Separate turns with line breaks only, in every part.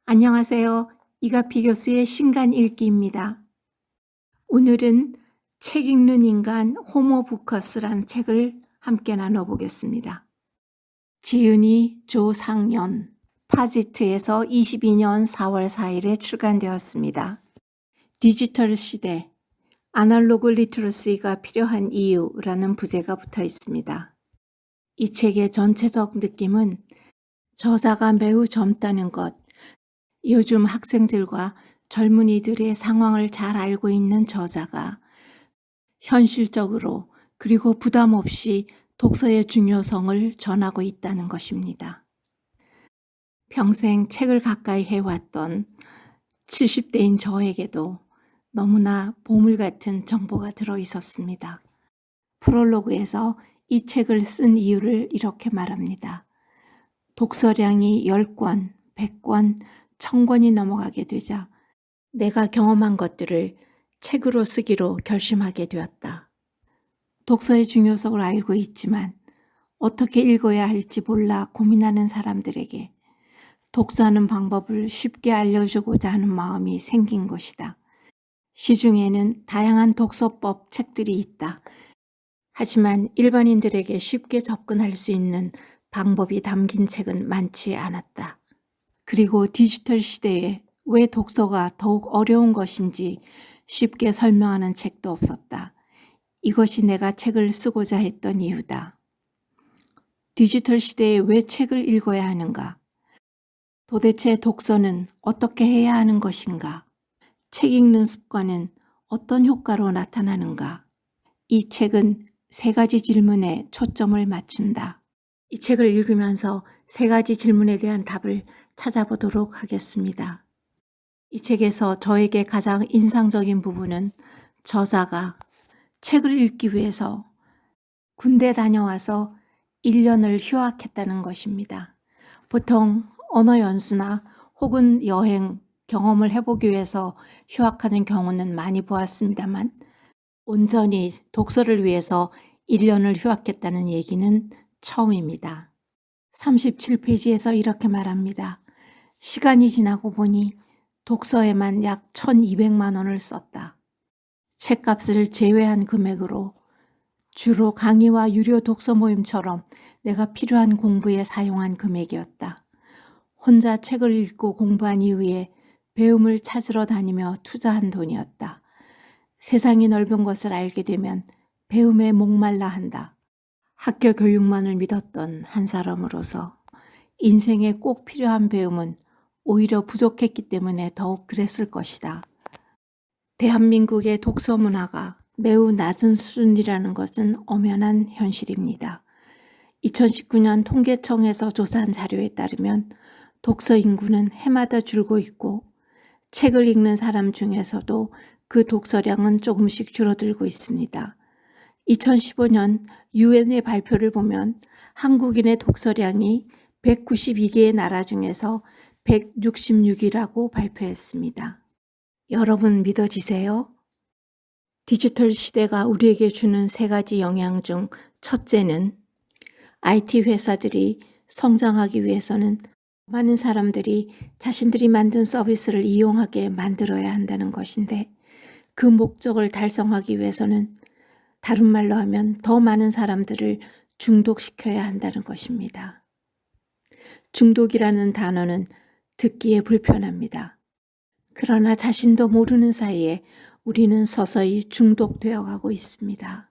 안녕하세요. 이가피 교수의 신간 읽기입니다. 오늘은 책 읽는 인간 호모 부커스라는 책을 함께 나눠보겠습니다. 지은이 조상연, 파지트에서 22년 4월 4일에 출간되었습니다. 디지털 시대, 아날로그 리트러시가 필요한 이유라는 부제가 붙어 있습니다. 이 책의 전체적 느낌은 저자가 매우 젊다는 것, 요즘 학생들과 젊은이들의 상황을 잘 알고 있는 저자가 현실적으로 그리고 부담 없이 독서의 중요성을 전하고 있다는 것입니다. 평생 책을 가까이 해왔던 70대인 저에게도 너무나 보물 같은 정보가 들어 있었습니다. 프롤로그에서 이 책을 쓴 이유를 이렇게 말합니다. 독서량이 10권, 100권, 1000권이 넘어가게 되자 내가 경험한 것들을 책으로 쓰기로 결심하게 되었다. 독서의 중요성을 알고 있지만 어떻게 읽어야 할지 몰라 고민하는 사람들에게 독서하는 방법을 쉽게 알려주고자 하는 마음이 생긴 것이다. 시중에는 다양한 독서법 책들이 있다. 하지만 일반인들에게 쉽게 접근할 수 있는 방법이 담긴 책은 많지 않았다. 그리고 디지털 시대에 왜 독서가 더욱 어려운 것인지 쉽게 설명하는 책도 없었다. 이것이 내가 책을 쓰고자 했던 이유다. 디지털 시대에 왜 책을 읽어야 하는가? 도대체 독서는 어떻게 해야 하는 것인가? 책 읽는 습관은 어떤 효과로 나타나는가? 이 책은 3가지 질문에 초점을 맞춘다. 이 책을 읽으면서 3가지 질문에 대한 답을 찾아보도록 하겠습니다. 이 책에서 저에게 가장 인상적인 부분은 저자가 책을 읽기 위해서 군대 다녀와서 1년을 휴학했다는 것입니다. 보통 언어 연수나 혹은 여행 경험을 해보기 위해서 휴학하는 경우는 많이 보았습니다만 온전히 독서를 위해서 1년을 휴학했다는 얘기는 처음입니다. 37페이지에서 이렇게 말합니다. 시간이 지나고 보니 독서에만 약 1200만 원을 썼다. 책값을 제외한 금액으로 주로 강의와 유료 독서 모임처럼 내가 필요한 공부에 사용한 금액이었다. 혼자 책을 읽고 공부한 이후에 배움을 찾으러 다니며 투자한 돈이었다. 세상이 넓은 것을 알게 되면 배움에 목말라 한다. 학교 교육만을 믿었던 한 사람으로서 인생에 꼭 필요한 배움은 오히려 부족했기 때문에 더욱 그랬을 것이다. 대한민국의 독서 문화가 매우 낮은 수준이라는 것은 엄연한 현실입니다. 2019년 통계청에서 조사한 자료에 따르면 독서 인구는 해마다 줄고 있고 책을 읽는 사람 중에서도 그 독서량은 조금씩 줄어들고 있습니다. 2015년 유엔의 발표를 보면 한국인의 독서량이 192개의 나라 중에서 166위라고 발표했습니다. 여러분 믿어지세요? 디지털 시대가 우리에게 주는 3가지 영향 중 첫째는 IT 회사들이 성장하기 위해서는 많은 사람들이 자신들이 만든 서비스를 이용하게 만들어야 한다는 것인데 그 목적을 달성하기 위해서는 다른 말로 하면 더 많은 사람들을 중독시켜야 한다는 것입니다. 중독이라는 단어는 듣기에 불편합니다. 그러나 자신도 모르는 사이에 우리는 서서히 중독되어 가고 있습니다.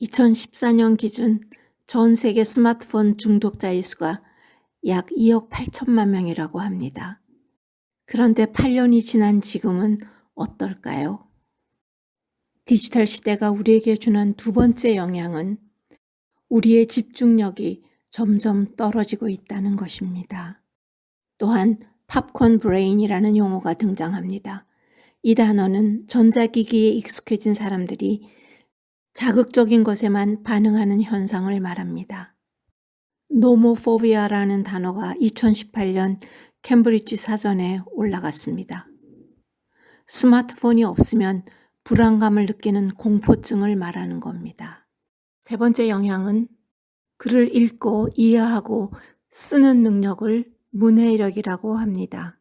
2014년 기준 전 세계 스마트폰 중독자의 수가 약 2억 8천만 명이라고 합니다. 그런데 8년이 지난 지금은 어떨까요? 디지털 시대가 우리에게 주는 2번째 영향은 우리의 집중력이 점점 떨어지고 있다는 것입니다. 또한 팝콘 브레인이라는 용어가 등장합니다. 이 단어는 전자기기에 익숙해진 사람들이 자극적인 것에만 반응하는 현상을 말합니다. 노모포비아라는 단어가 2018년 캠브리지 사전에 올라갔습니다. 스마트폰이 없으면 불안감을 느끼는 공포증을 말하는 겁니다. 3번째 영향은 글을 읽고 이해하고 쓰는 능력을 문해력이라고 합니다.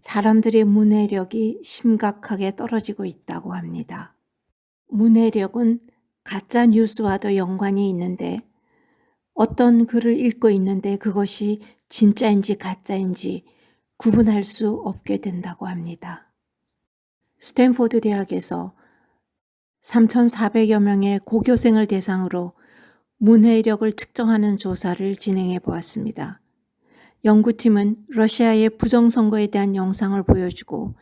사람들의 문해력이 심각하게 떨어지고 있다고 합니다. 문해력은 가짜 뉴스와도 연관이 있는데 어떤 글을 읽고 있는데 그것이 진짜인지 가짜인지 구분할 수 없게 된다고 합니다. 스탠포드 대학에서 3,400여 명의 고교생을 대상으로 문해력을 측정하는 조사를 진행해 보았습니다. 연구팀은 러시아의 부정선거에 대한 영상을 보여주고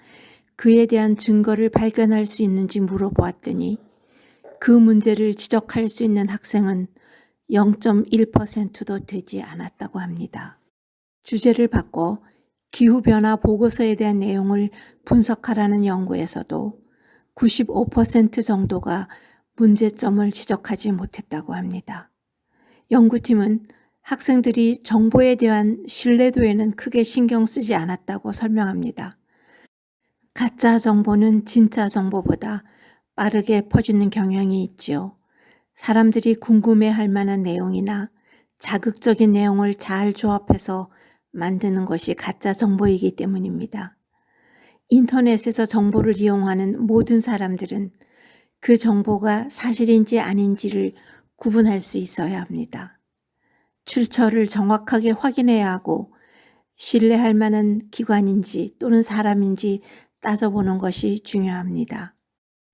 그에 대한 증거를 발견할 수 있는지 물어보았더니 그 문제를 지적할 수 있는 학생은 0.1%도 되지 않았다고 합니다. 주제를 바꿔 기후변화 보고서에 대한 내용을 분석하라는 연구에서도 95% 정도가 문제점을 지적하지 못했다고 합니다. 연구팀은 학생들이 정보에 대한 신뢰도에는 크게 신경 쓰지 않았다고 설명합니다. 가짜 정보는 진짜 정보보다 빠르게 퍼지는 경향이 있지요. 사람들이 궁금해할 만한 내용이나 자극적인 내용을 잘 조합해서 만드는 것이 가짜 정보이기 때문입니다. 인터넷에서 정보를 이용하는 모든 사람들은 그 정보가 사실인지 아닌지를 구분할 수 있어야 합니다. 출처를 정확하게 확인해야 하고 신뢰할 만한 기관인지 또는 사람인지 따져보는 것이 중요합니다.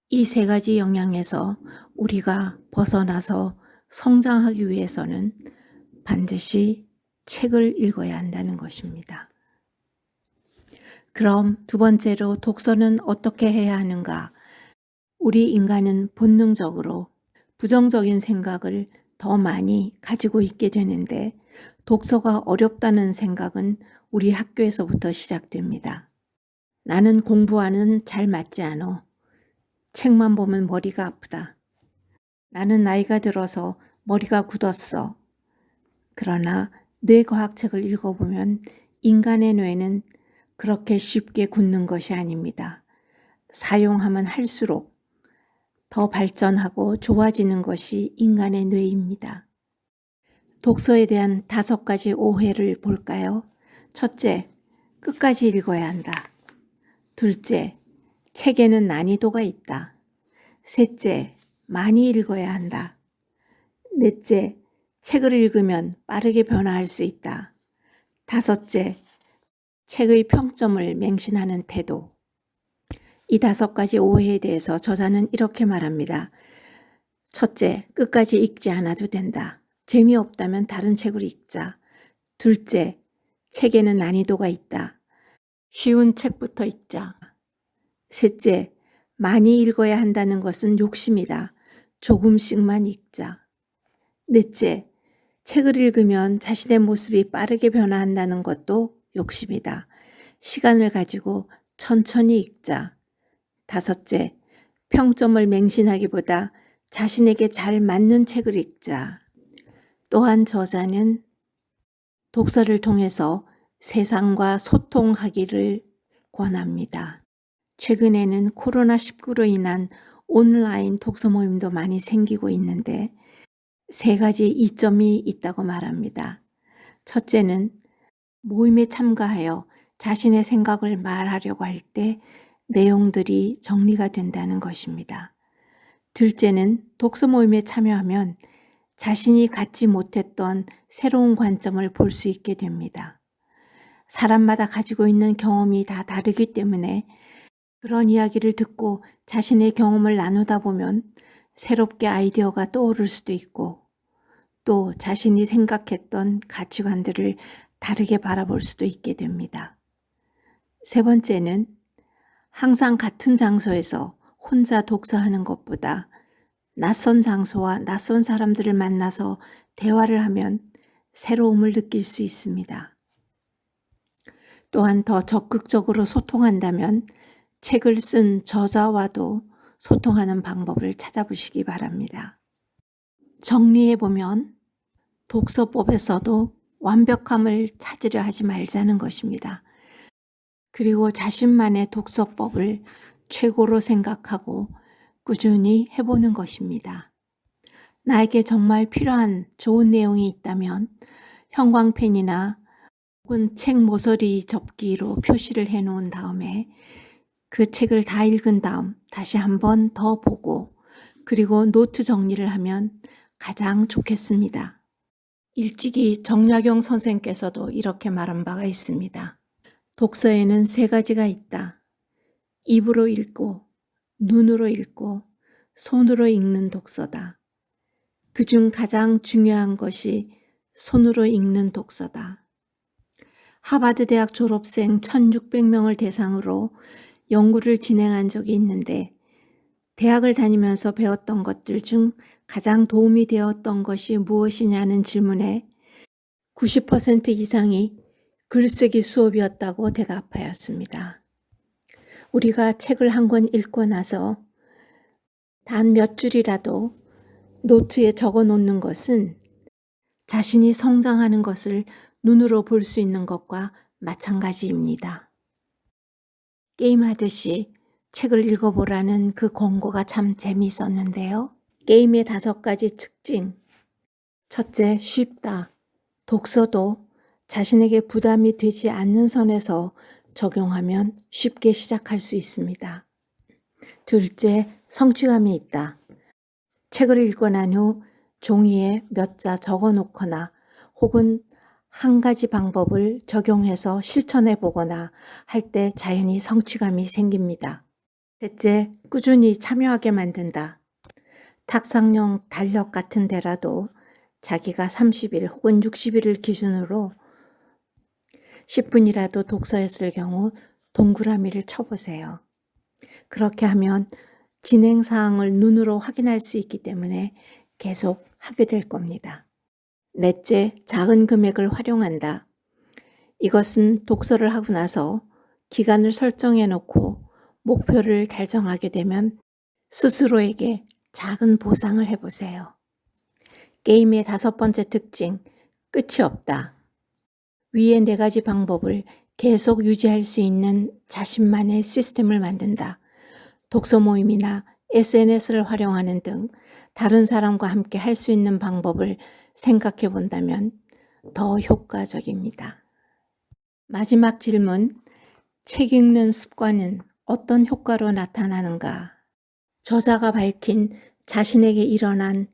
이 세 가지 영향에서 우리가 벗어나서 성장하기 위해서는 반드시 책을 읽어야 한다는 것입니다. 그럼 두 번째로 독서는 어떻게 해야 하는가? 우리 인간은 본능적으로 부정적인 생각을 더 많이 가지고 있게 되는데 독서가 어렵다는 생각은 우리 학교에서부터 시작됩니다. 나는 공부와는 잘 맞지 않아. 책만 보면 머리가 아프다. 나는 나이가 들어서 머리가 굳었어. 그러나 뇌과학책을 읽어보면 인간의 뇌는 그렇게 쉽게 굳는 것이 아닙니다. 사용하면 할수록 더 발전하고 좋아지는 것이 인간의 뇌입니다. 독서에 대한 5가지 오해를 볼까요? 첫째, 끝까지 읽어야 한다. 둘째, 책에는 난이도가 있다. 셋째, 많이 읽어야 한다. 넷째, 책을 읽으면 빠르게 변화할 수 있다. 다섯째, 책의 평점을 맹신하는 태도. 이 5가지 오해에 대해서 저자는 이렇게 말합니다. 첫째, 끝까지 읽지 않아도 된다. 재미없다면 다른 책을 읽자. 둘째, 책에는 난이도가 있다. 쉬운 책부터 읽자. 셋째, 많이 읽어야 한다는 것은 욕심이다. 조금씩만 읽자. 넷째, 책을 읽으면 자신의 모습이 빠르게 변화한다는 것도 욕심이다. 시간을 가지고 천천히 읽자. 다섯째, 평점을 맹신하기보다 자신에게 잘 맞는 책을 읽자. 또한 저자는 독서를 통해서 세상과 소통하기를 권합니다. 최근에는 코로나19로 인한 온라인 독서 모임도 많이 생기고 있는데 3가지 이점이 있다고 말합니다. 첫째는 모임에 참가하여 자신의 생각을 말하려고 할 때 내용들이 정리가 된다는 것입니다. 둘째는 독서 모임에 참여하면 자신이 갖지 못했던 새로운 관점을 볼 수 있게 됩니다. 사람마다 가지고 있는 경험이 다 다르기 때문에 그런 이야기를 듣고 자신의 경험을 나누다 보면 새롭게 아이디어가 떠오를 수도 있고 또 자신이 생각했던 가치관들을 다르게 바라볼 수도 있게 됩니다. 세 번째는 항상 같은 장소에서 혼자 독서하는 것보다 낯선 장소와 낯선 사람들을 만나서 대화를 하면 새로움을 느낄 수 있습니다. 또한 더 적극적으로 소통한다면 책을 쓴 저자와도 소통하는 방법을 찾아보시기 바랍니다. 정리해보면 독서법에서도 완벽함을 찾으려 하지 말자는 것입니다. 그리고 자신만의 독서법을 최고로 생각하고 꾸준히 해보는 것입니다. 나에게 정말 필요한 좋은 내용이 있다면 형광펜이나 혹은 책 모서리 접기로 표시를 해 놓은 다음에 그 책을 다 읽은 다음 다시 한 번 더 보고 그리고 노트 정리를 하면 가장 좋겠습니다. 일찍이 정약용 선생께서도 이렇게 말한 바가 있습니다. 독서에는 3가지가 있다. 입으로 읽고, 눈으로 읽고, 손으로 읽는 독서다. 그중 가장 중요한 것이 손으로 읽는 독서다. 하버드 대학 졸업생 1600명을 대상으로 연구를 진행한 적이 있는데 대학을 다니면서 배웠던 것들 중 가장 도움이 되었던 것이 무엇이냐는 질문에 90% 이상이 글쓰기 수업이었다고 대답하였습니다. 우리가 책을 한 권 읽고 나서 단 몇 줄이라도 노트에 적어 놓는 것은 자신이 성장하는 것을 눈으로 볼 수 있는 것과 마찬가지입니다. 게임하듯이 책을 읽어보라는 그 권고가 참 재미있었는데요. 게임의 5가지 특징. 첫째, 쉽다. 독서도 자신에게 부담이 되지 않는 선에서 적용하면 쉽게 시작할 수 있습니다. 둘째, 성취감이 있다. 책을 읽고 난 후 종이에 몇 자 적어 놓거나 혹은 한 가지 방법을 적용해서 실천해 보거나 할 때 자연히 성취감이 생깁니다. 셋째, 꾸준히 참여하게 만든다. 탁상용 달력 같은 데라도 자기가 30일 혹은 60일을 기준으로 10분이라도 독서했을 경우 동그라미를 쳐보세요. 그렇게 하면 진행 사항을 눈으로 확인할 수 있기 때문에 계속 하게 될 겁니다. 넷째, 작은 금액을 활용한다. 이것은 독서를 하고 나서 기간을 설정해 놓고 목표를 달성하게 되면 스스로에게 작은 보상을 해보세요. 게임의 5번째 특징, 끝이 없다. 위의 4가지 방법을 계속 유지할 수 있는 자신만의 시스템을 만든다. 독서 모임이나 SNS를 활용하는 등 다른 사람과 함께 할 수 있는 방법을 생각해 본다면 더 효과적입니다. 마지막 질문, 책 읽는 습관은 어떤 효과로 나타나는가? 저자가 밝힌 자신에게 일어난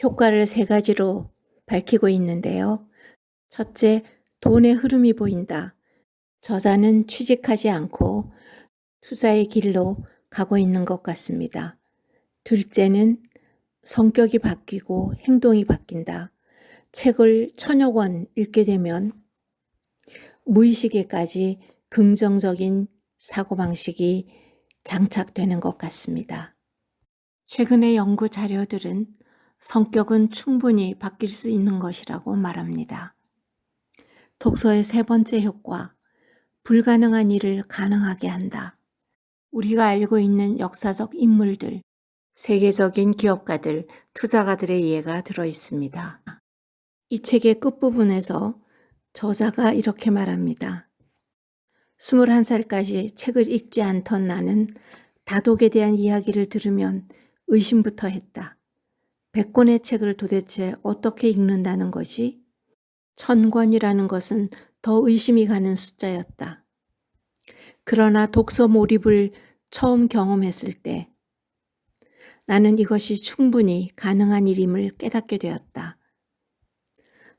효과를 3가지로 밝히고 있는데요. 첫째, 돈의 흐름이 보인다. 저자는 취직하지 않고 투자의 길로 가고 있는 것 같습니다. 둘째는 성격이 바뀌고 행동이 바뀐다. 책을 1000여 권 읽게 되면 무의식에까지 긍정적인 사고방식이 장착되는 것 같습니다. 최근의 연구 자료들은 성격은 충분히 바뀔 수 있는 것이라고 말합니다. 독서의 3번째 효과, 불가능한 일을 가능하게 한다. 우리가 알고 있는 역사적 인물들, 세계적인 기업가들, 투자가들의 예가 들어 있습니다. 이 책의 끝부분에서 저자가 이렇게 말합니다. 21살까지 책을 읽지 않던 나는 다독에 대한 이야기를 들으면 의심부터 했다. 100권의 책을 도대체 어떻게 읽는다는 것이? 1000권이라는 것은 더 의심이 가는 숫자였다. 그러나 독서 몰입을 처음 경험했을 때 나는 이것이 충분히 가능한 일임을 깨닫게 되었다.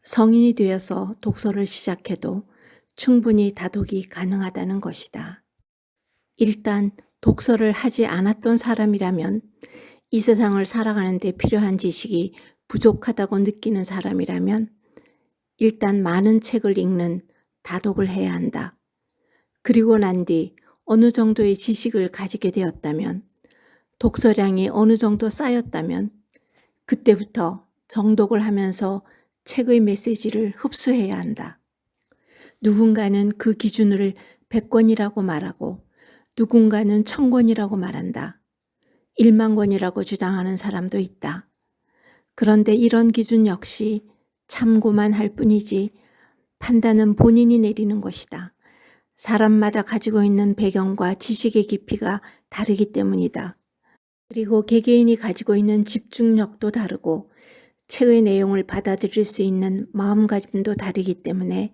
성인이 되어서 독서를 시작해도 충분히 다독이 가능하다는 것이다. 일단 독서를 하지 않았던 사람이라면 이 세상을 살아가는 데 필요한 지식이 부족하다고 느끼는 사람이라면 일단 많은 책을 읽는 다독을 해야 한다. 그리고 난 뒤 어느 정도의 지식을 가지게 되었다면, 독서량이 어느 정도 쌓였다면 그때부터 정독을 하면서 책의 메시지를 흡수해야 한다. 누군가는 그 기준을 100권이라고 말하고 누군가는 1000권이라고 말한다. 1만 권이라고 주장하는 사람도 있다. 그런데 이런 기준 역시 참고만 할 뿐이지 판단은 본인이 내리는 것이다. 사람마다 가지고 있는 배경과 지식의 깊이가 다르기 때문이다. 그리고 개개인이 가지고 있는 집중력도 다르고 책의 내용을 받아들일 수 있는 마음가짐도 다르기 때문에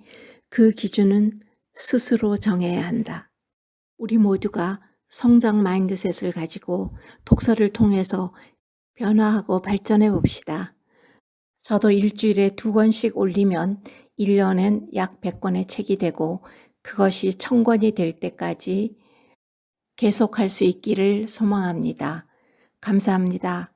그 기준은 스스로 정해야 한다. 우리 모두가 성장 마인드셋을 가지고 독서를 통해서 변화하고 발전해 봅시다. 저도 일주일에 2권씩 올리면 1년엔 약 100권의 책이 되고 그것이 1000권이 될 때까지 계속할 수 있기를 소망합니다. 감사합니다.